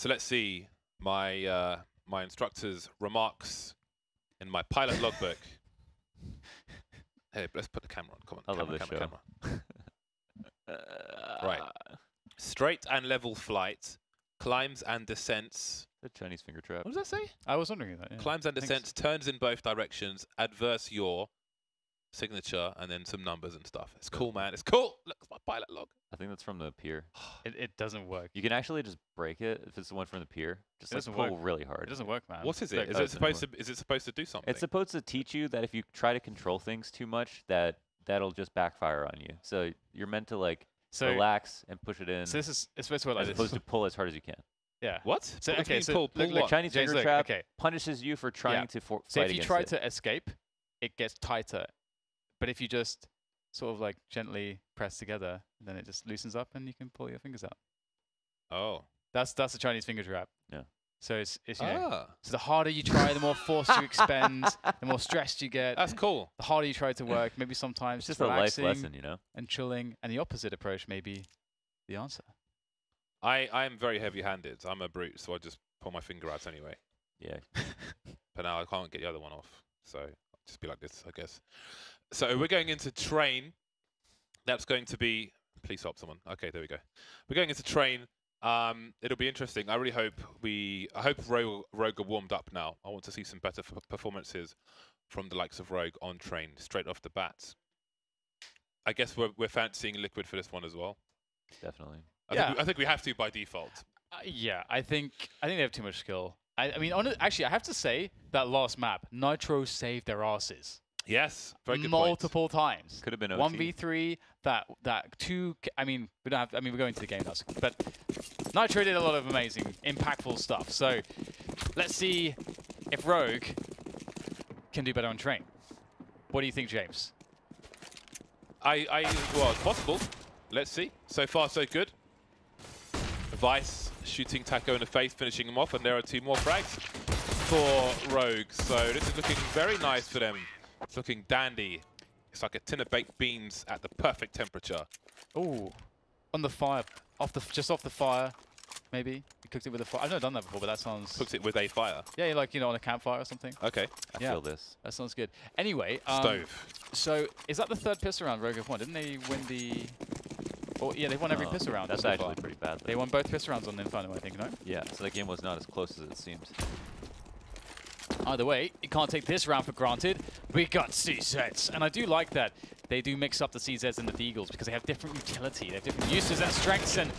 So let's see my my instructor's remarks in my pilot logbook. Hey, let's put the camera on. Come on. I love this show. Right. Straight and level flight, climbs and descents. The Chinese finger trap. What does that say? I was wondering that. Yeah. Climbs and descents, turns in both directions, adverse yaw, signature, and then some numbers and stuff. It's cool, man. It's cool. Look, it's my pilot log. I think that's from the pier. It doesn't work. You can actually just break it if it's the one from the pier. Just like pull really hard. It doesn't work, man. What is it? Is it supposed to do something? It's supposed to teach you that if you try to control things too much, that'll just backfire on you. So you're meant to like relax and push it in. So it's supposed to work like as opposed to pull as hard as you can. Yeah. What? So what okay, so pull look, Chinese finger trap punishes you for trying to fight against it. So if you try to escape, it gets tighter. But if you just sort of like gently press together, then it just loosens up and you can pull your fingers out. Oh. That's the Chinese finger trap. Yeah. So it's you know, so the harder you try, the more force you expend, the more stressed you get. That's cool. The harder you try to work, maybe sometimes it's just a life lesson, you know. And chilling, and the opposite approach may be the answer. I am very heavy-handed. I'm a brute, so I just pull my finger out anyway. Yeah. But now I can't get the other one off, so I'll just be like this, I guess. So we're going into train. That's going to be. Please stop, someone. Okay, there we go. We're going into train. It'll be interesting. I really hope I hope Rogue are warmed up now. I want to see some better performances from the likes of Rogue on train straight off the bat. I guess we're fancying Liquid for this one as well. Definitely. I think we have to by default. Yeah, I think they have too much skill. I mean, actually, I have to say that last map, Nitro saved their asses. Yes, very good multiple times. Could have been OT. 1v3. That 2. I mean, we don't have. I mean, we're going to the game now, but Nitro did a lot of amazing, impactful stuff. So let's see if Rogue can do better on train. What do you think, James? Well, it's possible. Let's see. So far, so good. Vice shooting Taco in the face, finishing him off, and there are 2 more frags for Rogue. So this is looking very nice for them. It's looking dandy. It's like a tin of baked beans at the perfect temperature. Ooh, on the fire, just off the fire, maybe. You cooked it with a fire. I've never done that before, but that sounds. Cooked it with a fire. Yeah, like on a campfire or something. Okay. I feel this. That sounds good. Anyway, stove. So is that the 3rd piss round Rogue have won? Didn't they win the? Oh yeah, they won every piss round. That's actually pretty bad. Though. They won both piss rounds on the Inferno, I think, no? Yeah. So the game was not as close as it seemed. Either way, you can't take this round for granted. We got CZs, and I do like that they do mix up the CZs and the Deagles because they have different utility, they have different uses and strengths, and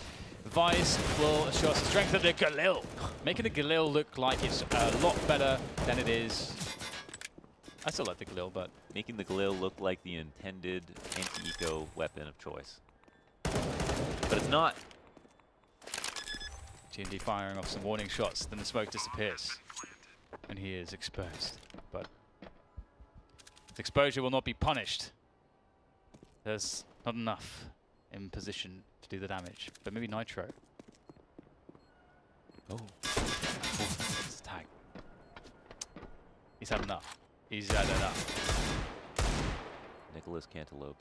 Vice will show us the strength of the Galil, making the Galil look like it's a lot better than it is. I still like the Galil, but making the Galil look like the intended anti-eco weapon of choice. But it's not. G&D firing off some warning shots, then the smoke disappears. And he is exposed, but his exposure will not be punished. There's not enough in position to do the damage, but maybe Nitro. Oh, it's a tag. He's had enough. He's had enough. Nicholas Cantaloupe.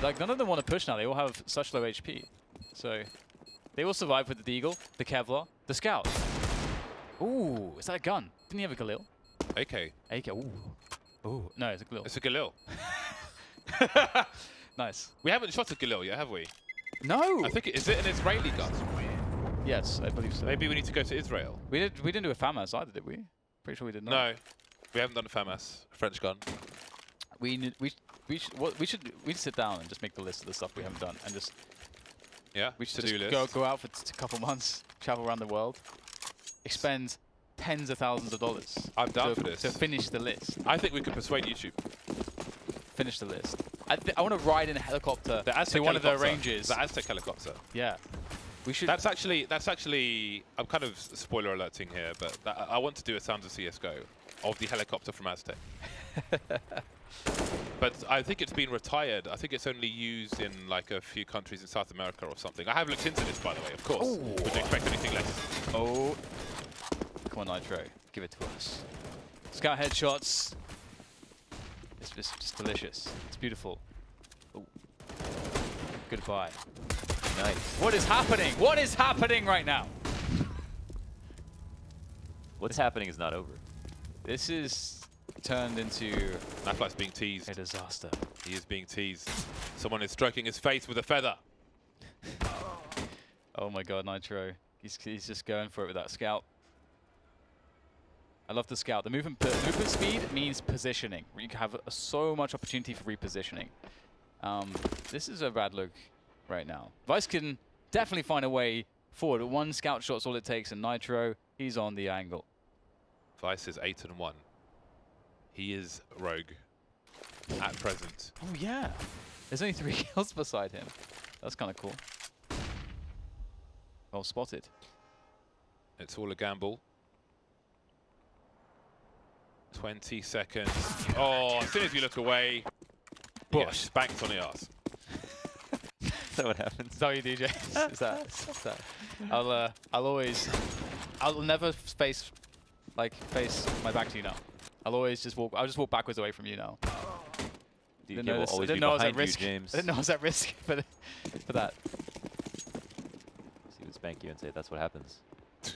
Like, none of them want to push now. They all have such low HP. So they will survive with the Deagle, the Kevlar, the Scout. Ooh, is that a gun? Didn't he have a Galil? AK. AK, ooh. Ooh, no, it's a Galil. It's a Galil. Nice. We haven't shot a Galil yet, have we? No! I think is it an Israeli gun? Yes, I believe so. Maybe we need to go to Israel. We didn't do a FAMAS either, did we? Pretty sure we did not. No, we haven't done a FAMAS, a French gun. We should sit down and just make the list of the stuff we haven't done and just we should just go out for a couple months, travel around the world, expend tens of thousands of dollars. I'm down for this to finish the list. I think we could persuade YouTube. Finish the list. I want to ride in a helicopter to one of their ranges. The Aztec helicopter. Yeah. We should. That's actually. I'm kind of spoiler alerting here, but I want to do a Sounds of CS:GO of the helicopter from Aztec. But I think it's been retired. I think it's only used in like a few countries in South America or something. I have looked into this, by the way, of course. Ooh. Wouldn't expect anything less. Oh. Come on, Nitro. Give it to us. Scout headshots. It's just delicious. It's beautiful. Ooh. Goodbye. Nice. What is happening? What is happening right now? What's happening is not over. This is turned into Nightflight's being teased. a disaster. He is being teased. Someone is stroking his face with a feather. Oh my god, Nitro. He's just going for it with that scout. I love the scout. The movement speed means positioning. You have so much opportunity for repositioning. This is a bad look right now. Vice can definitely find a way forward. One scout shot's all it takes, and Nitro, he's on the angle. Vice is 8-1. He is rogue at present. Oh yeah. There's only 3 kills beside him. That's kind of cool. Well spotted. It's all a gamble. 20 seconds. Oh, as soon as you look away, Bush spanked on the arse. Is that what happens? Is that what you do, James? is that? I'll never face my back to you now. I'll just walk backwards away from you now. DK will always be behind you, James. I didn't know I was at risk for that. So he would spank you and say, that's what happens. It's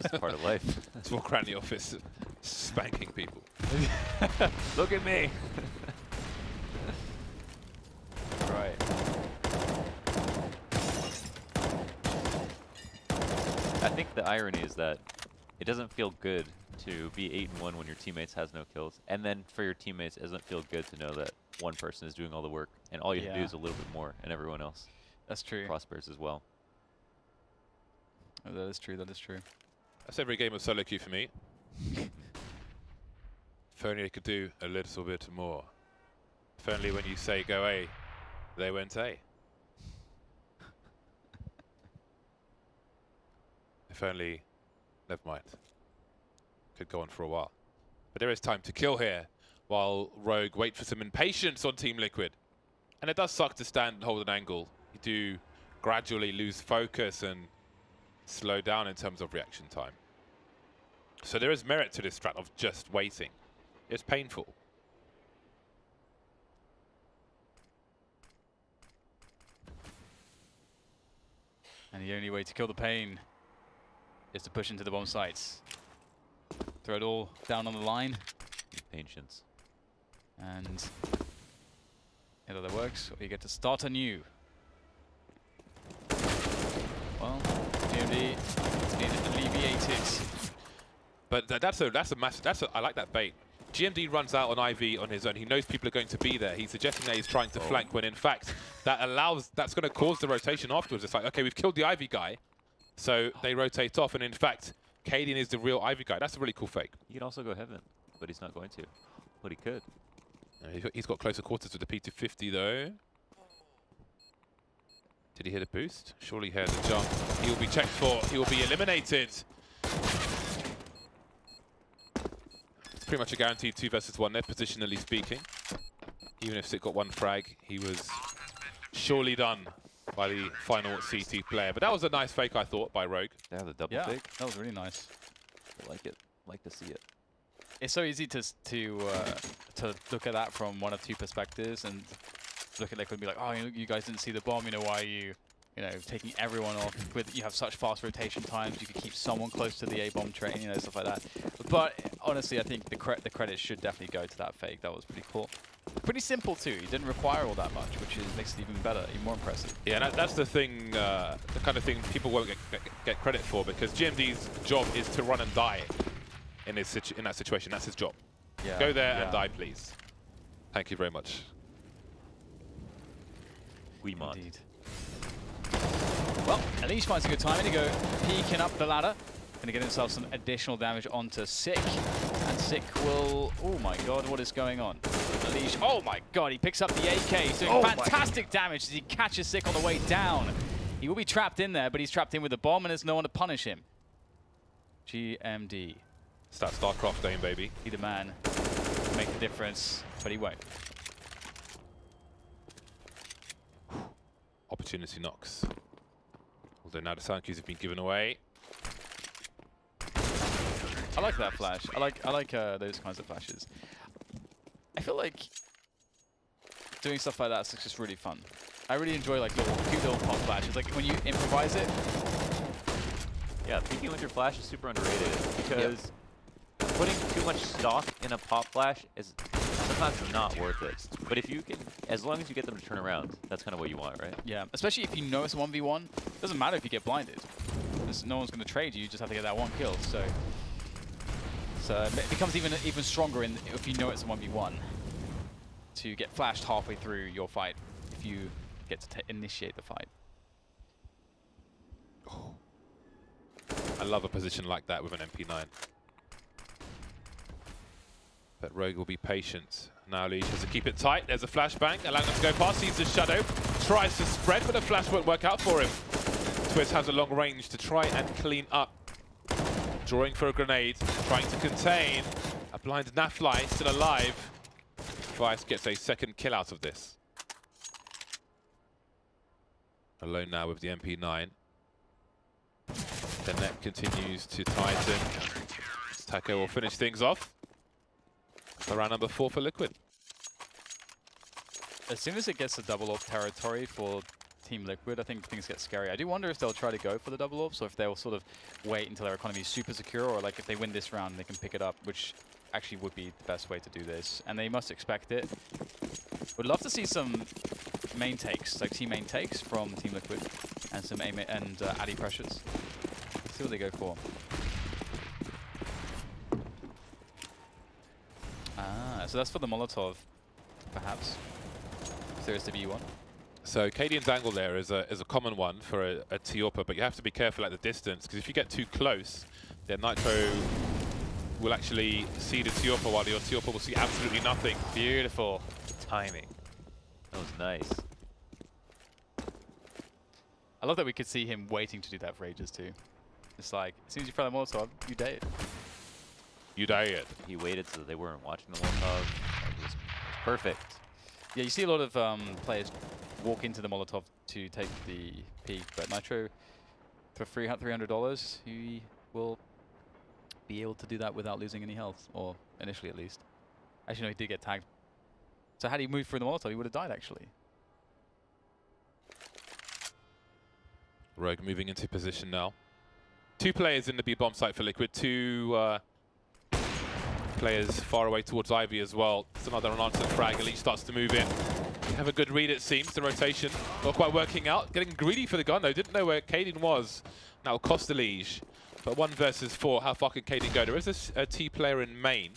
just part of life. Let's walk around the office spanking people. Look at me. Right. I think the irony is that it doesn't feel good to be 8-1 when your teammates has no kills, and then for your teammates, it doesn't feel good to know that one person is doing all the work, and all you have to do is a little bit more, and everyone else That's true. prospers as well. Oh, that is true. That is true. That's every game of solo queue for me. If only they could do a little bit more. If only when you say go A, they went A. If only, never mind. Could go on for a while. But there is time to kill here while Rogue wait for some impatience on Team Liquid. And it does suck to stand and hold an angle. You do gradually lose focus and slow down in terms of reaction time. So there is merit to this strat of just waiting. It's painful. And the only way to kill the pain is to push into the bomb sites. Throw it all down on the line. Patience. And either that works, or you get to start anew. Well, GMD has been alleviated. But that's a massive. I like that bait. GMD runs out on IV on his own. He knows people are going to be there. He's suggesting that he's trying to flank when in fact that's going to cause the rotation afterwards. It's like, okay, we've killed the Ivy guy, so they rotate off, and in fact, Cadian is the real Ivy guy. That's a really cool fake. He could also go heaven, but he's not going to. But he could. He's got closer quarters with the P250 though. Did he hit a boost? Surely he had a jump. He will be checked for. He will be eliminated. It's pretty much a guaranteed 2 versus 1 there, positionally speaking. Even if Sit got 1 frag, he was surely done by the final CT player. But that was a nice fake, I thought, by Rogue. Yeah, the double fake. That was really nice. I like it. Like to see it. It's so easy to look at that from one of 2 perspectives and look at Liquid and be like, oh, you guys didn't see the bomb. Why are you taking everyone off? You have such fast rotation times. You could keep someone close to the A-bomb train, stuff like that. But honestly, I think the credit should definitely go to that fake. That was pretty cool. Pretty simple too. You didn't require all that much, which makes it even better, even more impressive. Yeah, and that's the thing, the kind of thing people won't get credit for, because GMD's job is to run and die in that situation. That's his job. Yeah, go there and die, please. Thank you very much. We mod. Indeed. Well, at least finds a good time to go peeking up the ladder. Going to get himself some additional damage onto Sick. And Sick will... Oh my god, what is going on? Unleash. Oh my god, he picks up the AK. He's doing fantastic damage as he catches Sick on the way down. He will be trapped in there, but he's trapped in with the bomb and there's no one to punish him. GMD. It's that StarCraft game, baby. Be the man. Make the difference, but he won't. Opportunity knocks. Although now the sound cues have been given away. I like that flash. I like those kinds of flashes. I feel like doing stuff like that's just really fun. I really enjoy like cute little pop flashes. Like when you improvise it, Yeah, peeking with your flash is super underrated because putting too much stock in a pop flash is sometimes not worth it. But if you can, as long as you get them to turn around, that's kind of what you want, right? Yeah, especially if you know it's a 1v1. Doesn't matter if you get blinded. No one's going to trade you. You just have to get that one kill. So it becomes even stronger if you know it's a 1v1 to get flashed halfway through your fight if you get to initiate the fight. Oh. I love a position like that with an MP9. But Rogue will be patient. Now Leash has to keep it tight. There's a flashbang, allowing him to go past. Sees the shadow, tries to spread, but the flash won't work out for him. Twist has a long range to try and clean up. Drawing for a grenade, trying to contain. A blind Nafly still alive. Vice gets a second kill out of this. Alone now with the MP9. The net continues to tighten. Taco will finish things off. For round number 4 for Liquid. As soon as it gets to double AWP territory for Team Liquid, I think things get scary. I do wonder if they'll try to go for the double AWP, so if they'll sort of wait until their economy is super secure, or like if they win this round, they can pick it up, which actually would be the best way to do this. And they must expect it. Would love to see some main takes, like team main takes from Team Liquid, and some aim and addy pressures. Let's see what they go for. Ah, so that's for the Molotov, perhaps. If there is to be one. So Cadian's angle there is a common one for a T-AWPer, but you have to be careful at the distance, because if you get too close, then Nitro will actually see the T-AWPer while your T-AWPer will see absolutely nothing. Beautiful timing. That was nice. I love that we could see him waiting to do that for ages too. It's like, as soon as you throw that Molotov, you day it. You day it. He waited so that they weren't watching the Molotov. It was perfect. Yeah, you see a lot of players walk into the Molotov to take the peak, but Nitro, for $300, he will be able to do that without losing any health, or initially at least. Actually, no, he did get tagged. So had he moved through the Molotov, he would have died, actually. Rogue moving into position now. 2 players in the B-bomb site for Liquid, 2 players far away towards Ivy as well. It's another unanswered frag. Elite starts to move in. Have a good read, it seems. The rotation not quite working out. Getting greedy for the gun, though. Didn't know where Cadian was. Now cost the Liege. But 1 versus 4. How far can Cadian go? There is a T player in main.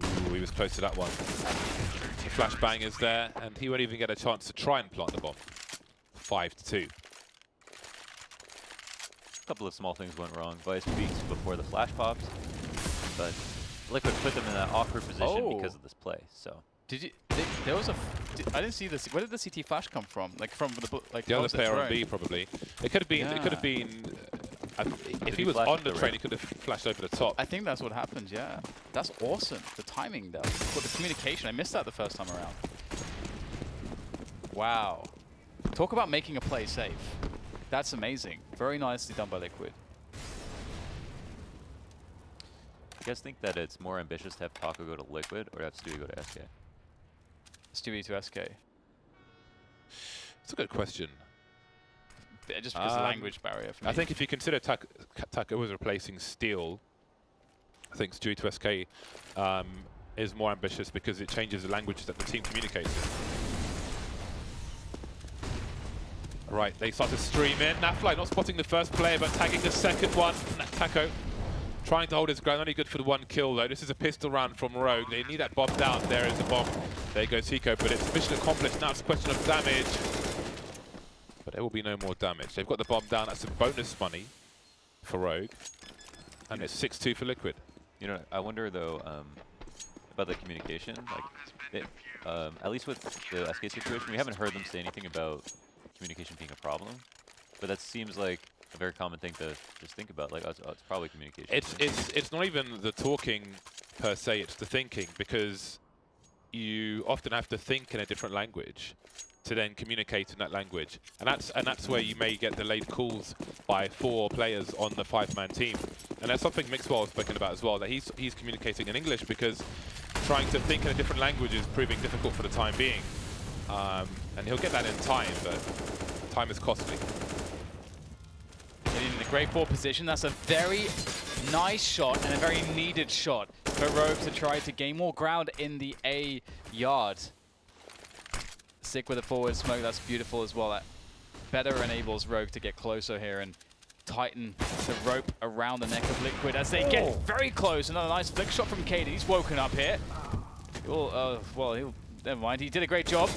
Ooh, he was close to that one. The flashbang is there, and he won't even get a chance to try and plant the bomb. 5-2. A couple of small things went wrong. Vice peaks before the flash pops, but Liquid put them in that awkward position because of this play. So did you? There was I didn't see this. Where did the CT flash come from? Like from the other player on B probably. It could have been. Yeah. It could have been. If he was on the train, he could have flashed over the top. I think that's what happened. Yeah, that's awesome. The timing, though. But the communication, I missed that the first time around. Wow. Talk about making a play safe. That's amazing. Very nicely done by Liquid. you guys think that it's more ambitious to have Taco go to Liquid or have Stewie go to SK? Stewie to SK. It's a good question. Just because of the language barrier for me. I think if you consider Taco was replacing Steel, I think Stewie to SK is more ambitious because it changes the language that the team communicates in. Right, they start to stream in. Nafly not spotting the first player, but tagging the second one. Taco trying to hold his ground, only good for the 1 kill though. This is a pistol round from Rogue. They need that bomb down. There is the bomb. There goes Tico, but it's mission accomplished. Now it's a question of damage. But there will be no more damage. They've got the bomb down. That's some bonus money for Rogue. And it's 6-2 for Liquid. You know, I wonder though about the communication. Like, at least with the SK situation, we haven't heard them say anything about communication being a problem, but that seems like a very common thing to just think about. Like, oh, it's probably communication. It's not even the talking per se; it's the thinking, because you often have to think in a different language to then communicate in that language, and that's where you may get delayed calls by 4 players on the 5-man team. And that's something Mixwell has spoken about as well, that he's communicating in English because trying to think in a different language is proving difficult for the time being. And he'll get that in time, but time is costly. Getting the Great forward position. That's a very nice shot and a very needed shot for Rogue to try to gain more ground in the A yard. Sick with a forward smoke. That's beautiful as well. That better enables Rogue to get closer here and tighten the rope around the neck of Liquid as they get very close. Another nice flick shot from Kaden. He's woken up here. Never mind. He did a great job.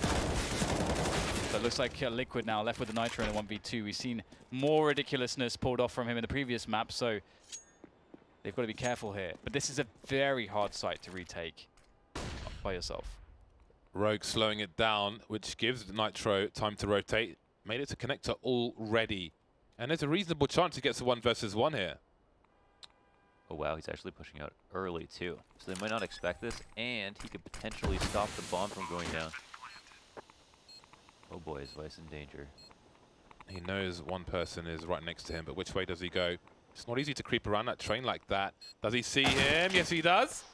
But it looks like Liquid now left with the Nitro in a 1v2. We've seen more ridiculousness pulled off from him in the previous map, so they've got to be careful here. But this is a very hard site to retake by yourself. Rogue slowing it down, which gives Nitro time to rotate. Made it to connector already. And there's a reasonable chance he gets a 1 versus 1 here. Oh wow, he's actually pushing out early too. So they might not expect this, and he could potentially stop the bomb from going down. Oh boy, is Vice in danger. He knows one person is right next to him, but which way does he go? It's not easy to creep around that train like that. Does he see him? Yes, he does.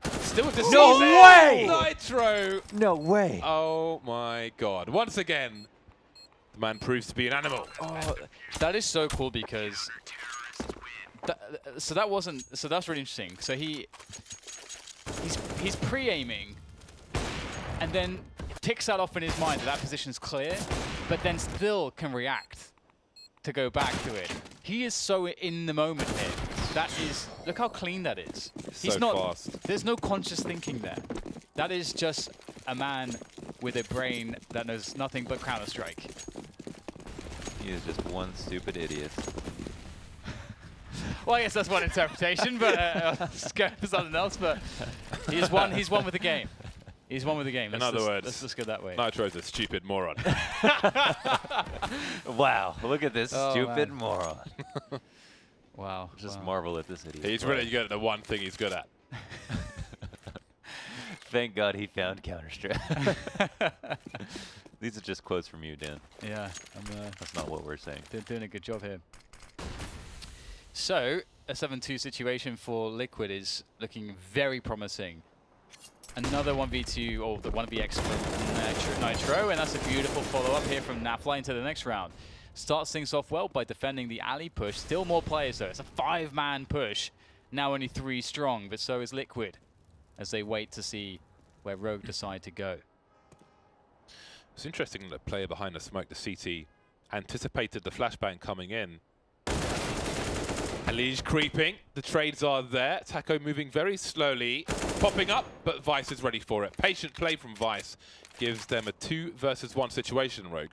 Still with the No way! Nitro! No way! Oh my god. Once again, the man proves to be an animal. Oh, that is so cool because... So that's really interesting. So he's pre-aiming and then ticks that off in his mind that position's clear, but then still can react to go back to it. He is so in the moment here. That is, look how clean that is. He's so not fast. There's no conscious thinking there. That is just a man with a brain that knows nothing but Counter-Strike. He is just one stupid idiot. Well, I guess that's one interpretation, but let's go for something else. But he's won with the game. He's won with the game. In other words, let's just go that way. Nitro's a stupid moron. Wow, look at this stupid moron. Wow. Just marvel at this idiot. He's really good at the one thing he's good at. Thank God he found Counter-Strike. These are just quotes from you, Dan. Yeah. That's not what we're saying. They're doing a good job here. So, a 7-2 situation for Liquid is looking very promising. Another 1v2, or the 1vx from Nitro, and that's a beautiful follow-up here from Nafly into the next round. Starts things off well by defending the alley push. Still more players though. It's a 5-man push. Now only 3 strong, but so is Liquid as they wait to see where Rogue decide to go. It's interesting that the player behind the smoke, the CT, anticipated the flashbang coming in. Elige creeping. The trades are there. Taco moving very slowly. Popping up, but Vice is ready for it. Patient play from Vice gives them a 2 versus 1 situation, Rogue.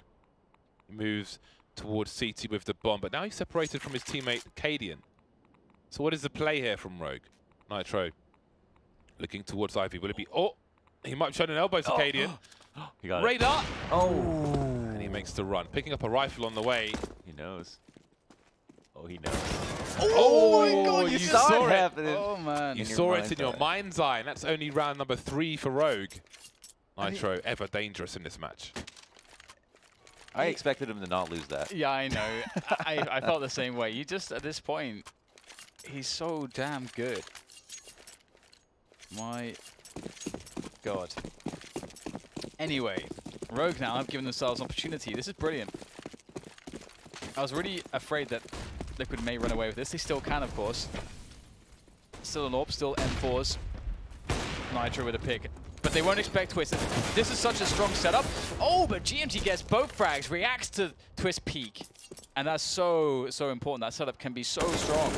He moves towards CT with the bomb, but now he's separated from his teammate, Cadian. So what is the play here from Rogue? Nitro looking towards Ivy. Will it be... Oh! He might have shown an elbow to Cadian. He got Radar! it. Oh! And he makes the run. Picking up a rifle on the way. He knows. Oh, he knows. Oh my God, you saw it happening. Oh man. You saw it in your mind's eye, and that's only round number 3 for Rogue. Nitro, ever dangerous in this match. I expected him to not lose that. Yeah, I know. I felt the same way. You just, at this point, he's so damn good. My God. Anyway, Rogue now have given themselves an opportunity. This is brilliant. I was really afraid that Liquid may run away with this. They still can, of course. Still an AWP, still M4s. Nitro with a pick. But they won't expect Twist. This is such a strong setup. Oh, but GMT gets both frags, reacts to Twist peak. And that's so important. That setup can be so strong.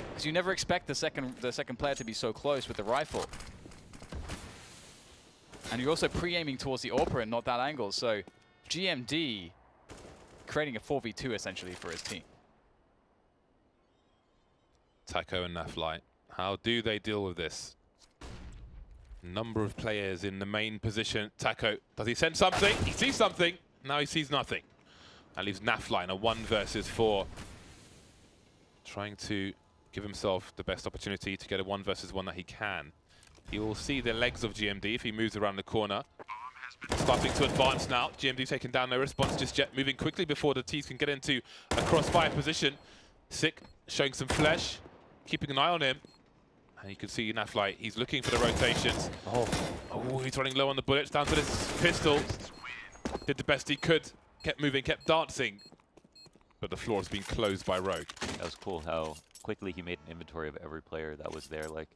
Because you never expect the second player to be so close with the rifle. And you're also pre-aiming towards the AWPer and not that angle. So GMD creating a 4v2 essentially for his team. Taco and Nafly, how do they deal with this? Number of players in the main position. Taco, does he sense something? He sees something. Now he sees nothing. That leaves Nafly in a 1 versus 4. Trying to give himself the best opportunity to get a 1 versus 1 that he can. He will see the legs of GMD if he moves around the corner. Starting to advance now. GMD taking down, no response just yet. Moving quickly before the T's can get into a crossfire position. Sick, showing some flesh. Keeping an eye on him. And you can see Nafly, he's looking for the rotations. Oh, he's running low on the bullets, down to this pistol. Did the best he could. Kept moving, kept dancing. but the floor has been closed by Rogue. That was cool how quickly he made an inventory of every player that was there, like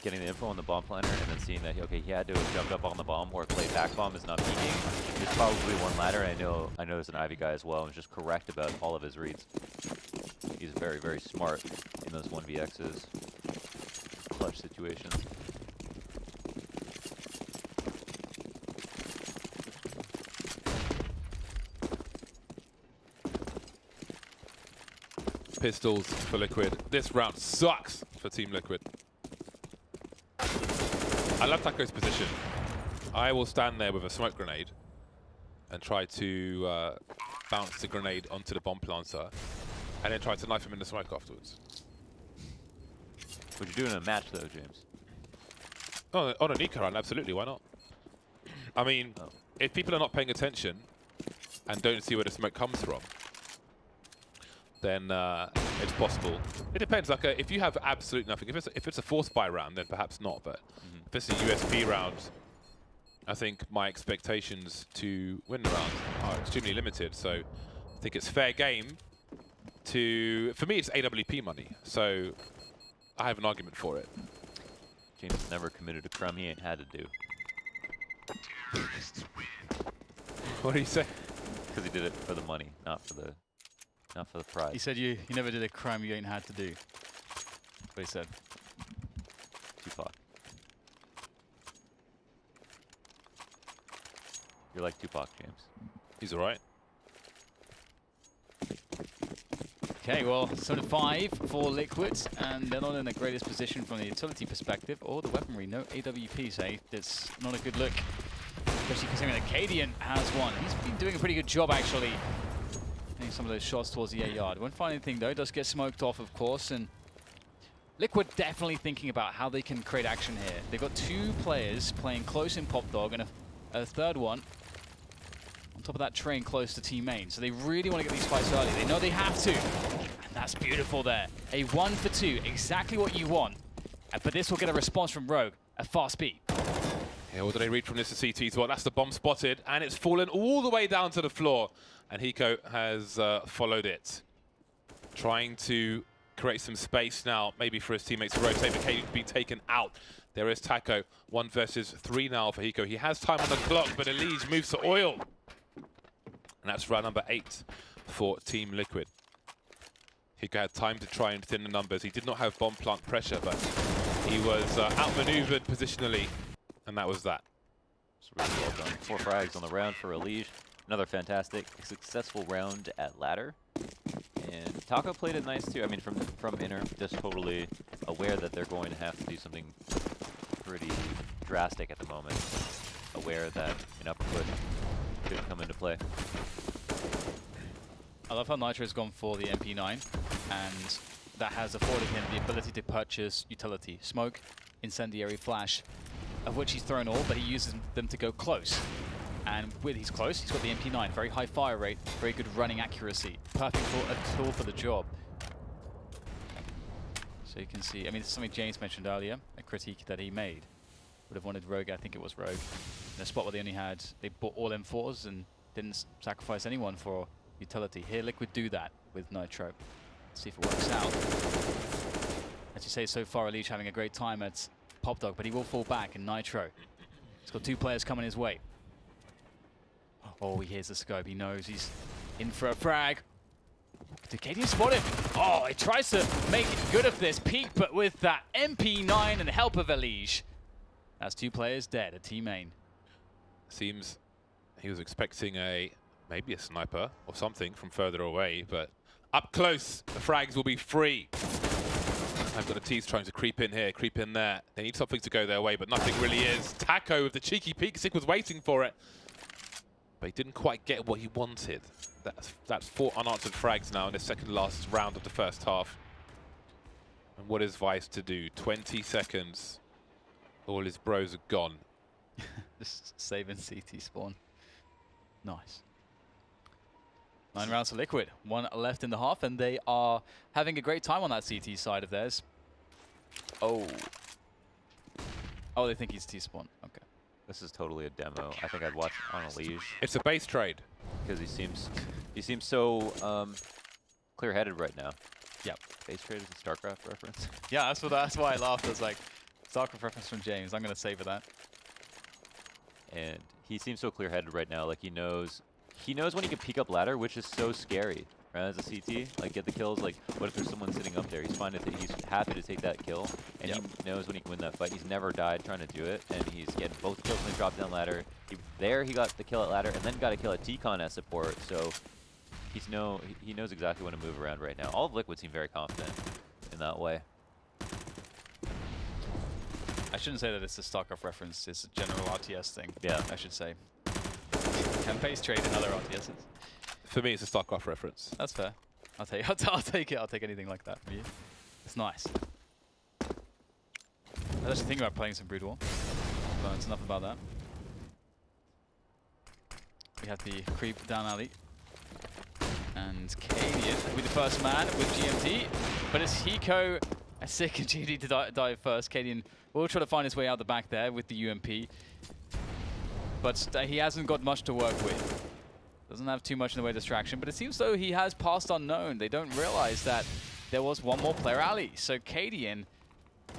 getting the info on the bomb planner and then seeing that, okay, he had to have jumped up on the bomb or played back bomb is not peeking. There's probably one ladder, and I know there's an Ivy guy as well, and was just correct about all of his reads. He's very, very smart in those 1vx's, clutch situations. Pistols for Liquid. This round sucks for Team Liquid. I love Taco's position. I will stand there with a smoke grenade and try to bounce the grenade onto the bomb planter and then try to knife him in the smoke afterwards. Would you do it in a match though, James? On a Nico run, absolutely, why not? I mean, if people are not paying attention and don't see where the smoke comes from, then it's possible. It depends. Like if you have absolute nothing, if it's a force buy round, then perhaps not. But if it's a USP round, I think my expectations to win the round are extremely limited. So I think it's fair game to. For me, it's AWP money. So I have an argument for it. James has never committed a crumb he ain't had to do. What do you say? Because he did it for the money, not for the prize. He said you never did a crime you ain't had to do. That's what he said. Tupac. You're like Tupac, James. He's all right. Okay, well, 7-5 for Liquid, and they're not in the greatest position from the utility perspective or the weaponry. No AWP, say. That's not a good look, especially considering that Cadian has one. He's been doing a pretty good job, actually, hitting some of those shots towards the 8-yard. Won't find anything, though. Does get smoked off, of course, and Liquid definitely thinking about how they can create action here. They've got two players playing close in Pop Dog and a third one on top of that train close to team main. So they really want to get these fights early. They know they have to. And that's beautiful there. A 1 for 2, exactly what you want. But this will get a response from Rogue at fast speed. Yeah, what do they read from this to CT as well? That's the bomb spotted, and it's fallen all the way down to the floor. And Hiko has followed it. Trying to create some space now, maybe for his teammates to rotate, but Cadian's been taken out. There is Taco, 1 versus 3 now for Hiko. He has time on the clock, but Elise moves to oil. And that's round number 8 for Team Liquid. Hiko had time to try and thin the numbers. He did not have bomb plant pressure, but he was outmaneuvered positionally, and that was that. It's really well done. 4 frags on the round for Elise. Another fantastic, successful round at ladder. And Taco played it nice too. I mean, from inner, just totally aware that they're going to have to do something pretty drastic at the moment. Aware that an uppercut could come into play. I love how Nitro's gone for the MP9, and that has afforded him the ability to purchase utility, smoke, incendiary, flash, of which he's thrown all, but he uses them to go close. And with he's close, he's got the MP9, very high fire rate, very good running accuracy, perfect for a tool for the job. So you can see, I mean, this is something James mentioned earlier, a critique that he made. Would have wanted Rogue, I think it was Rogue, in a spot where they bought all M4s and didn't sacrifice anyone for utility. Here, Liquid do that with Nitro. Let's see if it works out. As you say, so far, Elise having a great time at Pop Dog, but he will fall back in Nitro. He's got 2 players coming his way. Oh, he hears the scope. He knows he's in for a frag. Did Cadian spot him? Oh, he tries to make good of this peak, but with that MP9 and the help of Elise, that's 2 players dead at team main. Seems he was expecting maybe a sniper or something from further away, but up close, the frags will be free. I've got a tease trying to creep in here, creep in there. They need something to go their way, but nothing really is. Taco with the cheeky peek. Sick was waiting for it, but he didn't quite get what he wanted. That's 4 unanswered frags now in the second last round of the first half. And what is Vice to do? 20 seconds. All his bros are gone. Just saving CT spawn. Nice. 9 rounds to Liquid. 1 left in the half, and they are having a great time on that CT side of theirs. Oh. Oh, they think he's T-spawn. Okay. This is totally a demo. I think I'd watch on Elise. It's a base trade. Because he seems so clear-headed right now. Yep. Face trade is a StarCraft reference. Yeah, that's why I laughed. I was like, StarCraft reference from James. I'm going to savor that. And he seems so clear-headed right now. Like he knows when he can peek up ladder, which is so scary. Right? As a CT, like get the kills. Like what if there's someone sitting up there? He's fine to he's happy to take that kill, and he knows when he can win that fight. He's never died trying to do it, and he's getting both kills when he dropped down ladder. He got the kill at ladder, and then got a kill at T-Con as support. So he knows exactly when to move around right now. All of Liquid seem very confident in that way. I shouldn't say that it's a StarCraft reference. It's a general RTS thing. Yeah, I should say. Can face trade in other RTSs. For me, it's a StarCraft reference. That's fair. I'll take it. I'll take anything like that from you. It's nice. I was actually thinking about playing some Brood War, but it's enough about that. We have the creep down alley. And Cadian will be the first man with GMT, but it's Hiko and Sick and GMT to dive first. Cadian will try to find his way out the back there with the UMP, but he hasn't got much to work with. Doesn't have too much in the way of distraction, but it seems though he has passed unknown. They don't realize that there was one more player alley. So Cadian,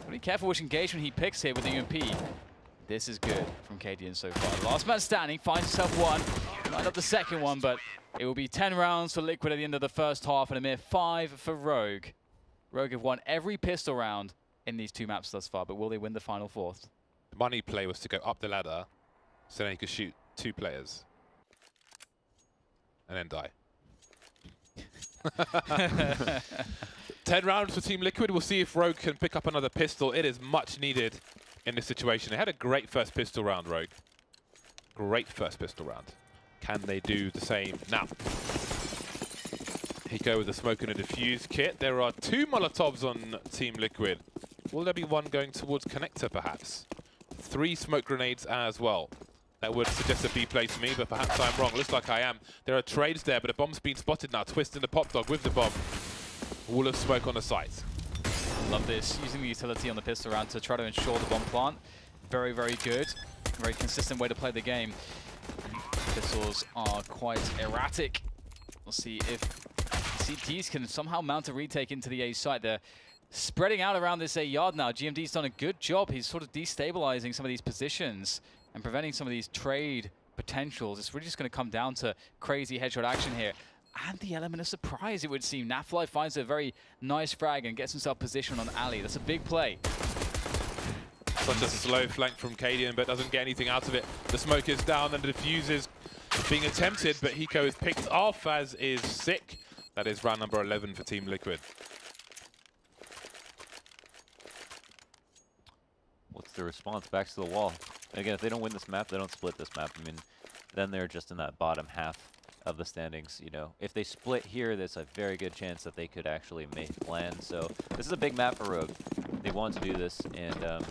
be careful which engagement he picks here with the UMP. This is good from Cadian so far. Last man standing, finds himself one. Lined up the second one, but it will be 10 rounds for Liquid at the end of the first half and a mere 5 for Rogue. Rogue have won every pistol round in these 2 maps thus far, but will they win the final 4th? The money play was to go up the ladder, so then he could shoot 2 players. And then die. 10 rounds for Team Liquid. We'll see if Rogue can pick up another pistol. It is much needed in this situation. They had a great first pistol round, Rogue. Great first pistol round. Can they do the same now? Hiko with the smoke and a diffuse kit. There are 2 Molotovs on Team Liquid. Will there be one going towards connector, perhaps? 3 smoke grenades as well. That would suggest a B play to me, but perhaps I'm wrong. Looks like I am. There are trades there, but a bomb's been spotted now. Twist in the pop dog with the bomb. Wall of smoke on the site. Love this. Using the utility on the pistol round to try to ensure the bomb plant. Very, very good. Very consistent way to play the game. Pistols are quite erratic. We'll see if CTs can somehow mount a retake into the A site. They're spreading out around this A yard now. GMD's done a good job. He's sort of destabilizing some of these positions and preventing some of these trade potentials. It's really just going to come down to crazy headshot action here. And the element of surprise, it would seem. Nafly finds a very nice frag and gets himself positioned on Ali. That's a big play. Such a slow flank from Cadian, but doesn't get anything out of it. The smoke is down and the defuse is being attempted, but Hiko is picked off, as is Sick. That is round number 11 for Team Liquid. What's the response? Back to the wall. Again, if they don't win this map, they don't split this map. I mean, then they're just in that bottom half of the standings. You know, if they split here, there's a very good chance that they could actually make land. So this is a big map for Rogue. They want to do this, and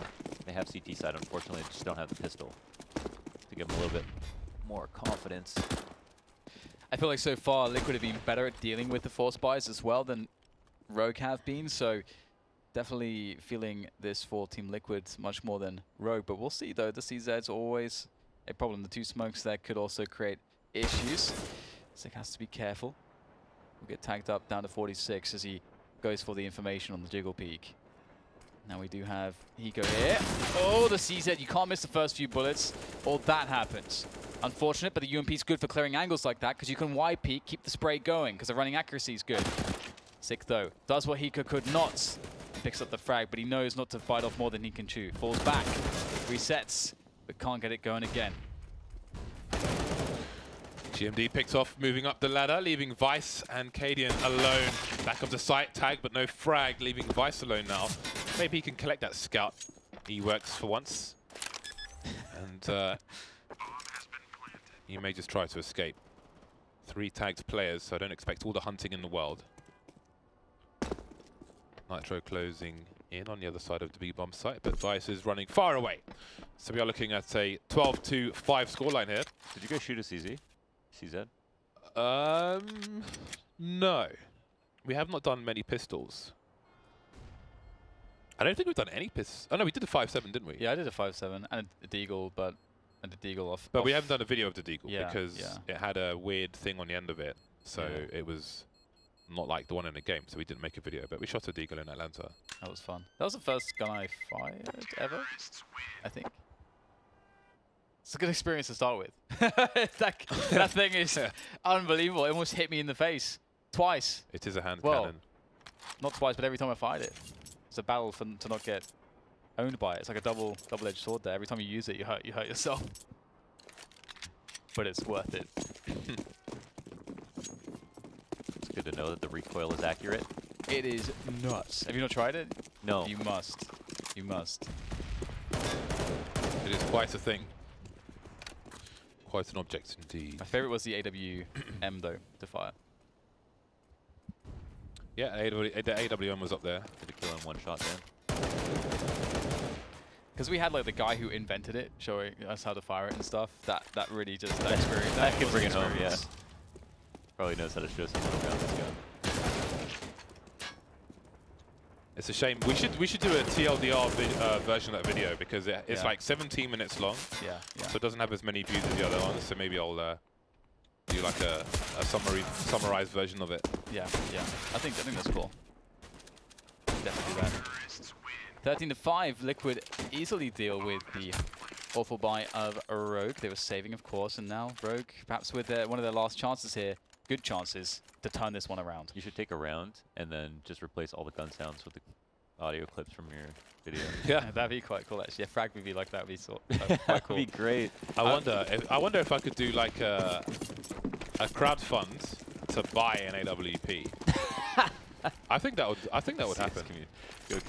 they have CT side. Unfortunately, they just don't have the pistol to give them a little bit more confidence. I feel like so far Liquid have been better at dealing with the force buys as well than Rogue have been. So definitely feeling this for Team Liquid much more than Rogue. But we'll see though. The CZ's always a problem. The 2 smokes there could also create issues. Sick has to be careful. We'll get tagged up down to 46 as he goes for the information on the jiggle peak. Now we do have Hiko here. Oh, the CZ, you can't miss the first few bullets, or that happens. Unfortunate, but the UMP is good for clearing angles like that, because you can Y peek, keep the spray going, because the running accuracy is good. Sick though, does what Hiko could not. Picks up the frag, but he knows not to bite off more than he can chew. Falls back, resets, but can't get it going again. GMD picks off, moving up the ladder, leaving Vice and Cadian alone. Back of the site, tag, but no frag, leaving Vice alone now. Maybe he can collect that scout. He works for once. And he may just try to escape. 3 tagged players, so I don't expect all the hunting in the world. Nitro closing in on the other side of the B-bomb site, but Vice is running far away. So we are looking at a 12-5 scoreline here. Did you guys shoot a CZ? CZ? No. We have not done many pistols. I don't think we've done any pistols. Oh no, we did a 5.7, didn't we? Yeah, I did a 5.7 and a deagle, but a deagle off. But we haven't done a video of the deagle yeah, because it had a weird thing on the end of it. So it was not like the one in the game, so we didn't make a video. But we shot a deagle in Atlanta. That was fun. That was the first gun I fired ever, I think. It's a good experience to start with. that thing is unbelievable. It almost hit me in the face twice. It is a hand well, cannon. Not twice, but every time I fired it. It's a battle to not get owned by it. It's like a double-edged sword there. Every time you use it, you hurt yourself. But it's worth it. It's good to know that the recoil is accurate. It is nuts. Have you not tried it? No. You must. You must. It is quite a thing. Quite an object indeed. My favorite was the AWM though, to fire. Yeah, the AWM was up there. Did a kill in one shot then. Because we had like the guy who invented it, showing us how to fire it and stuff. That really just that experience. That could bring it home, yeah. Probably knows how to show someone around this gun. It's a shame. We should do a TLDR version of that video because it's like 17 minutes long. Yeah. So it doesn't have as many views as the other ones. So maybe I'll do like a summarized version of it. Yeah. I think that's cool. Definitely do that. 13-5, Liquid easily deal with the awful buy of Rogue. They were saving, of course, and now Rogue, perhaps with one of their last chances here, good chances to turn this one around. You should take a round and then just replace all the gun sounds with the audio clips from your video. Yeah, that'd be quite cool actually. A frag movie like that would be quite cool. That'd be great. I wonder if I could do like a crowdfund to buy an AWP. I think that would happen.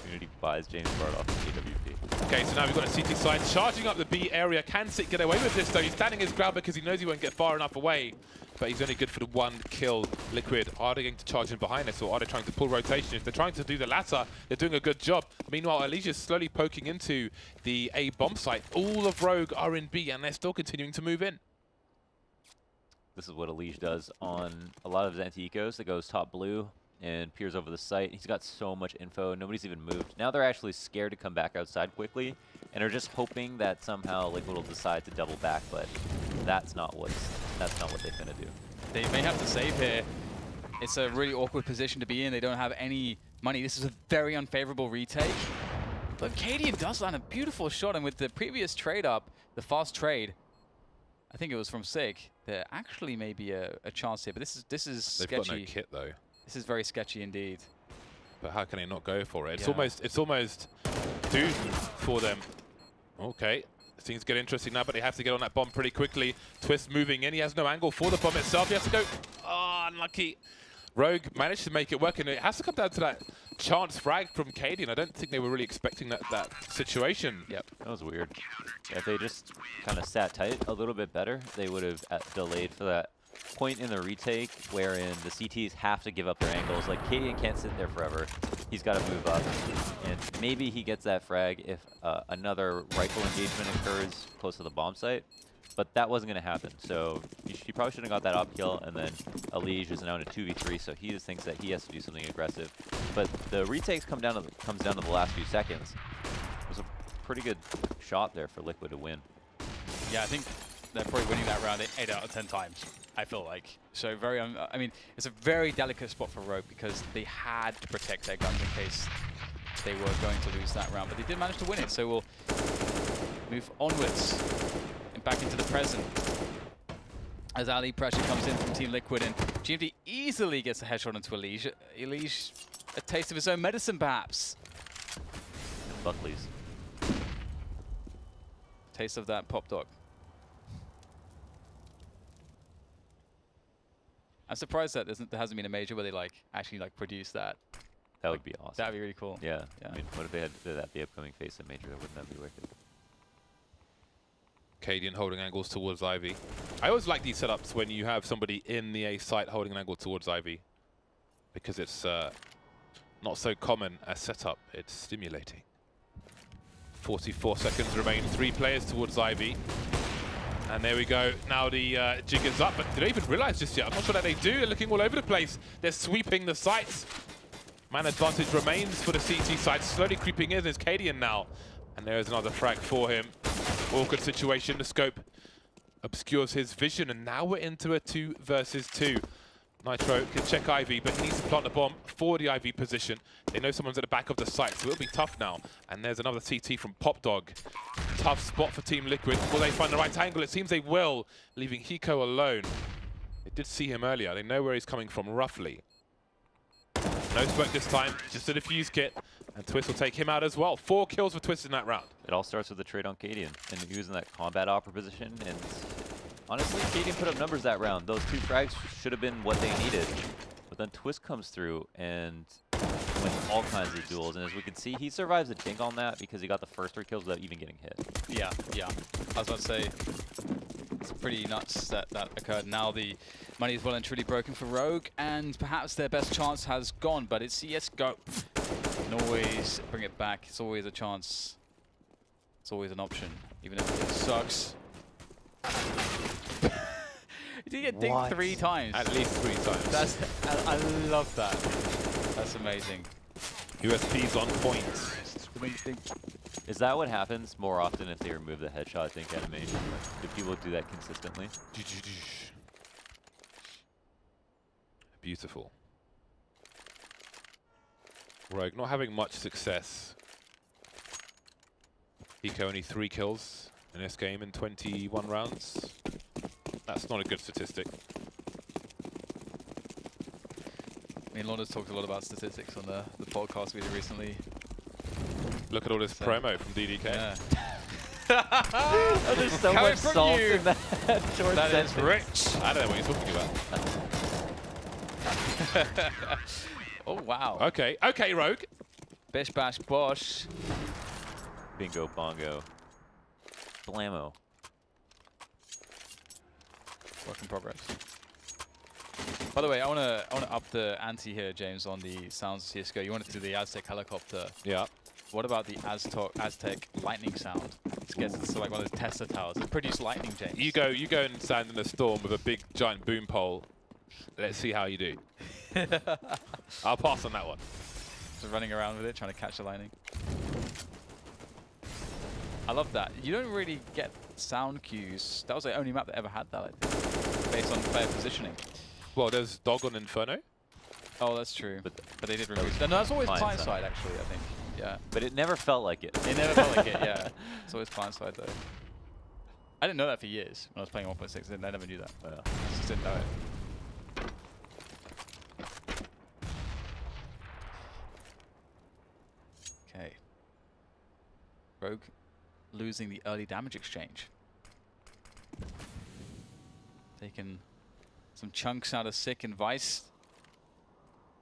Community buys James Bardoff AWP. Okay, so now we've got a CT side charging up the B area. Can SACEIT get away with this though? He's standing his ground because he knows he won't get far enough away. But he's only good for the one kill. Liquid, are they going to charge in behind us or are they trying to pull rotation? If they're trying to do the latter, they're doing a good job. Meanwhile, Alicia's slowly poking into the A bomb site. All of Rogue are in B and they're still continuing to move in. This is what Elige does on a lot of his anti-ecos. It goes top blue and peers over the site. He's got so much info. Nobody's even moved. Now they're actually scared to come back outside quickly and are just hoping that somehow Liquid will decide to double back, but that's not what they're gonna do. They may have to save here. It's a really awkward position to be in. They don't have any money. This is a very unfavorable retake. But Cadian does land a beautiful shot, and with the previous trade up, the fast trade, I think it was from SIG, there actually may be a chance here, but this is sketchy. They've got no kit though. This is very sketchy indeed. But how can they not go for it? Yeah. It's almost doomed for them. Okay, things get interesting now, but they have to get on that bomb pretty quickly. Twist moving in. He has no angle for the bomb itself. He has to go. Oh, unlucky. Rogue managed to make it work, and it has to come down to that chance frag from Cadian. I don't think they were really expecting that situation. Yep, that was weird. If they just kind of sat tight a little bit better, they would have delayed for that point in the retake wherein the CTs have to give up their angles. Like, Cadian can't sit there forever. He's got to move up. And maybe he gets that frag if another rifle engagement occurs close to the bomb site. But that wasn't going to happen. So he probably shouldn't have got that op kill. And then Elige is now in a 2v3, so he just thinks that he has to do something aggressive. But the retakes comes down to the last few seconds. It was a pretty good shot there for Liquid to win. Yeah, I think they're probably winning that round 8 out of 10 times, I feel like. So very, I mean, it's a very delicate spot for Rogue because they had to protect their guns in case they were going to lose that round. But they did manage to win it, so we'll move onwards and back into the present. As Ali pressure comes in from Team Liquid, and GMD easily gets a headshot into Elige. Elige, a taste of his own medicine, perhaps. And Buckley's. Taste of that pop dog. I'm surprised that there hasn't been a major where they actually produce that. That would be awesome. That'd be really cool. Yeah. I mean, what if they had to do that the upcoming FACEIT major? Wouldn't that be wicked? Cadian holding angles towards Ivy. I always like these setups when you have somebody in the A site holding an angle towards Ivy, because it's not so common a setup. It's stimulating. 44 seconds remain. 3 players towards Ivy. And there we go. Now the jig is up, but did they even realize just yet? I'm not sure that they do. They're looking all over the place. They're sweeping the sites. Man advantage remains for the CT side. Slowly creeping in is Cadian now. And there is another frag for him. Awkward situation. The scope obscures his vision. And now we're into a 2 versus 2. Nitro can check Ivy, but he needs to plant the bomb for the Ivy position. They know someone's at the back of the site, so it'll be tough now. And there's another CT from Pop Dog. Tough spot for Team Liquid. Will they find the right angle? It seems they will, leaving Hiko alone. They did see him earlier. They know where he's coming from, roughly. No smoke this time, just a defuse kit. And Twist will take him out as well. 4 kills for Twist in that round. It all starts with the trade on Cadian, and he was in that combat opera position, and honestly, Cadian put up numbers that round. Those 2 frags should have been what they needed. But then Twist comes through and wins all kinds of duels. And as we can see, he survives a dink on that because he got the first 3 kills without even getting hit. Yeah, yeah. I was about to say, it's pretty nuts that that occurred. Now the money is well and truly broken for Rogue, and perhaps their best chance has gone, but it's CSGO. And always bring it back. It's always a chance. It's always an option, even if it sucks. You did get dinked 3 times. At least 3 times. I love that. That's amazing. USP's on point. Is that what happens more often if they remove the headshot, I think, animation? Do people do that consistently? Beautiful. Rogue not having much success. Hiko only 3 kills in this game in 21 rounds. That's not a good statistic. I mean, Lorna's talked a lot about statistics on the podcast we did recently. Look at all this promo from DDK. Yeah. Oh, there's so Coming much from salt you. in that short That is sentence. rich. I don't know what you're talking about. Oh, wow. Okay, okay, Rogue. Bish bash bosh. Bingo bongo. Blammo. Work in progress. By the way, I wanna up the ante here, James, on the sounds of CSGO. You wanted to do the Aztec helicopter. Yeah. What about the Aztec lightning sound? It gets to like one of those Tesla towers. It produces lightning, James. You go and stand in a storm with a big giant boom pole. Let's see how you do. I'll pass on that one. Just running around with it, trying to catch the lightning. I love that. You don't really get sound cues. That was the only map that ever had that, I think, based on player positioning. Well, there's Dog on Inferno. Oh, that's true. But they did that remove. was No, that's always client client side. side, actually, I think. Yeah. But it never felt like it. It never felt like it, yeah. It's always client side, though. I didn't know that for years when I was playing 1.6. I never knew that. I just didn't know it. Okay. Rogue losing the early damage exchange. Taking some chunks out of Sick and Vice.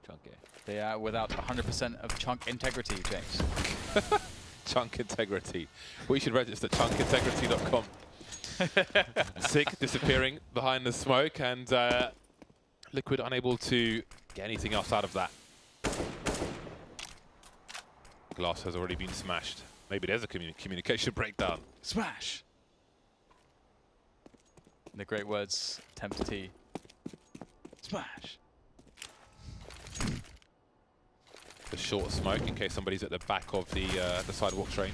Chunky. They are without 100% of chunk integrity, James. Chunk integrity. We should register chunkintegrity.com. Sick disappearing behind the smoke, and Liquid unable to get anything else out of that. Glass has already been smashed. Maybe there's a communication breakdown. Smash! In the great words, Temp T. Smash! The short smoke in case somebody's at the back of the sidewalk train.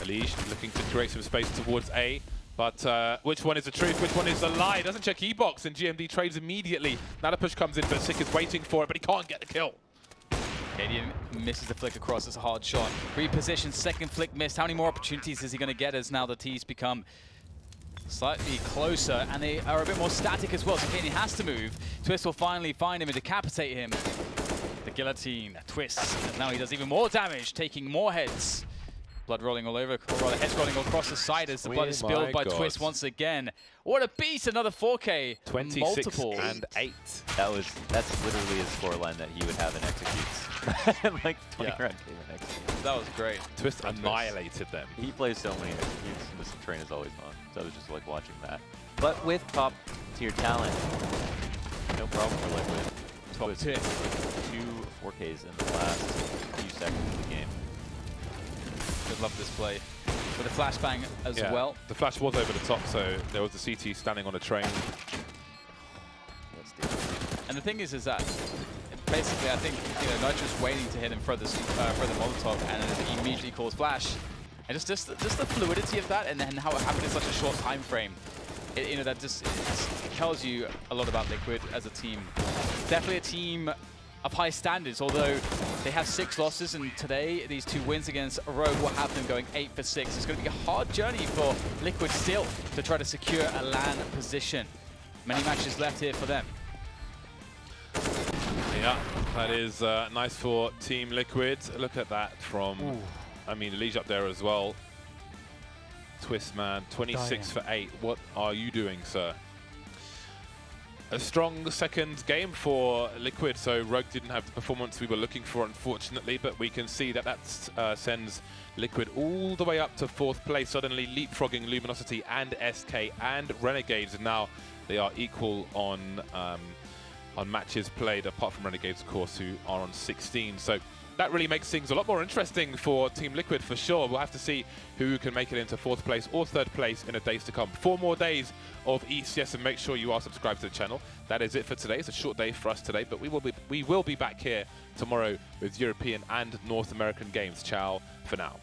Elige looking to create some space towards A, but which one is the truth, which one is the lie? Doesn't check E-box, and GMD trades immediately. Now the push comes in, but Sick is waiting for it, but he can't get the kill. Canadian misses the flick across. It's a hard shot. Repositioned, second flick missed. How many more opportunities is he going to get as now the T's become slightly closer, and they are a bit more static as well, so Canadian has to move. Twist will finally find him and decapitate him. The guillotine twists, and now he does even more damage, taking more heads. Blood rolling all over, or rather heads rolling across the side as the blood is spilled by Twist once again. What a beast, another 4K. 26 multiples. and 8. That's literally his scoreline that he would have in executes. Like 20 Yeah. round game in executes. That was great. Twist annihilated them. He plays so many executes, and this train is always on. So I was just like watching that. But with top tier talent, no problem for Liquid. Top tier. 2 4Ks in the last few seconds of the game. Good love this play. With a flashbang as well. The flash was over the top, so there was the CT standing on a train. And the thing is that basically I think Nitro's waiting to hit him for the Molotov, and then he immediately calls flash. And just the fluidity of that, and then how it happened in such a short time frame. you know, that just it tells you a lot about Liquid as a team. Definitely a team of high standards, although they have 6 losses, and today these 2 wins against Rogue will have them going 8 for 6. It's going to be a hard journey for Liquid still to try to secure a LAN position. Many matches left here for them. Yeah, that is nice for Team Liquid. Look at that from, I mean, Liege up there as well. Twistman, 26 for 8. What are you doing, sir? A strong second game for Liquid, so Rogue didn't have the performance we were looking for, unfortunately, but we can see that that sends Liquid all the way up to 4th place, suddenly leapfrogging Luminosity and SK and Renegades. Now they are equal on matches played, apart from Renegades, of course, who are on 16. So that really makes things a lot more interesting for Team Liquid for sure. We'll have to see who can make it into 4th place or 3rd place in the days to come. 4 more days of ECS, and make sure you are subscribed to the channel. That is it for today. It's a short day for us today, but we will be back here tomorrow with European and North American games. Ciao for now.